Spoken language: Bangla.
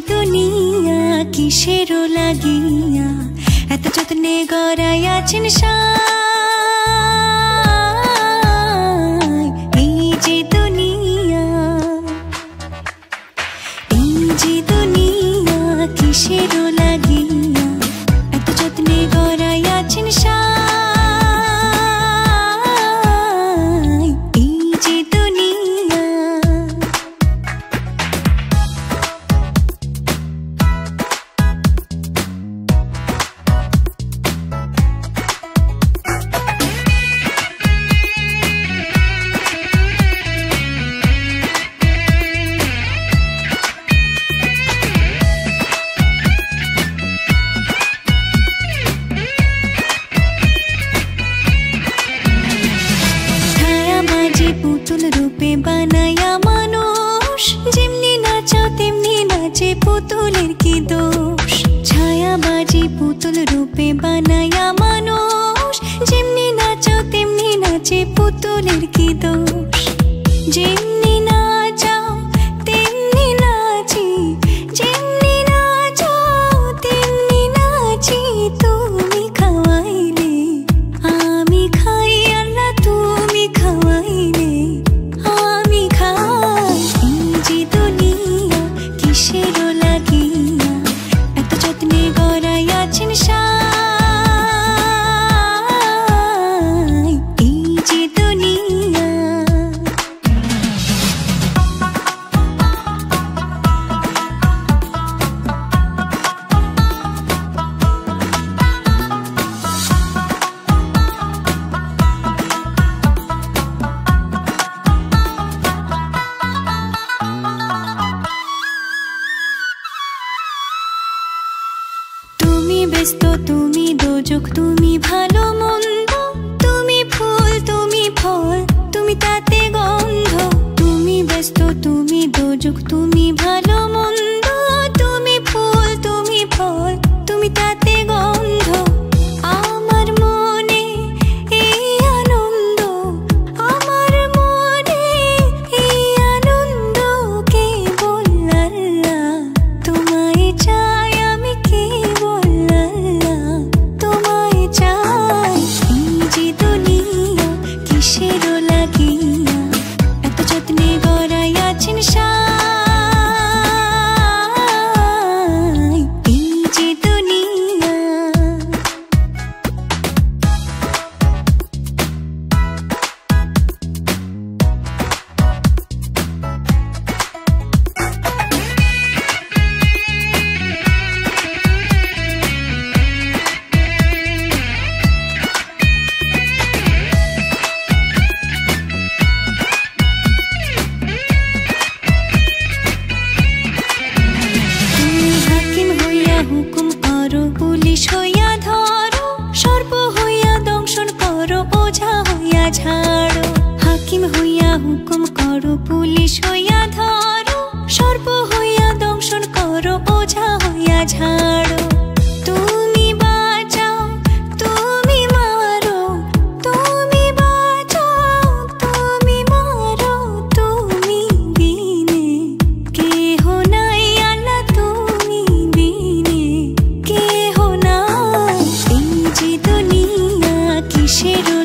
দুনিয়া কিসেরও লাগিয়া এত যত্নে গড়াইয়াছেন সায়। এই যে দুনিয়া, এই যে দুনিয়া কিসেরও লাগিয়া এত যত্নে গড়াইয়াছেন সায়। পুতুল রূপে বানায়া মানুষ, যেমনি নাচাও তেমনি নাচে, পুতুলের কি দোষ। ছায়াবাজি পুতুল রূপে বানায়া মানুষ, যেমনি নাচাও তেমনি নাচে, পুতুলের কি দোষ। যেমনি নাচাও তেমনি নাচি, যেমনি নাচাও তেমনি নাচি, তুমি খাওয়াইলে আমি খাই, আল্লাহ তুমি খাওয়াইলে আমি খাই। এই যে দুনিয়া কিসেরও লাগিয়া এত যত্নে গড়াইয়াছেন সায়। এই যে দুনিয়া, তুমি ব্যস্ত তুমি দোজক, তুমি ভালো মন্দ, তুমি ফুল তুমি ফল, তুমি তাতে গন্ধ। তুমি ব্যস্ত তুমি দোজক, তুমি ভালো মন্দ, তুমি ফুল তুমি ফল, তুমি তাতে গন্ধ। আমার মনে এই আনন্দ, আমার মনে এই আনন্দ, কেবল আল্লাহ তোমায় চাই, আমি কেবল আল্লাহ তোমায় চাই। এই যে দুনিয়া কিসেরও লাগিয়া এত যত্নে গড়াইয়াছেন সায়। এই যে দুনিয়া, তুমি হাকিম হইয়া হুকুম করো, পুলিশ হইয়া ধরো, সর্প হইয়া দংশন করো, ওঝা হইয়া ঝাড়ো। হাকিম হইয়া হুকুম করো, পুলিশ হইয়া ধরো, সর্প হইয়া দংশন করো, ওঝা হইয়া ঝাড়ো। তুমি বাঁচাও তুমি মারো, তুমি বাঁচাও তুমি মারো, তুমি বিনে কেহ নাই, আল্লাহ তুমি বিনে কেহ নাই। এই যে দুনিয়া কিসেরও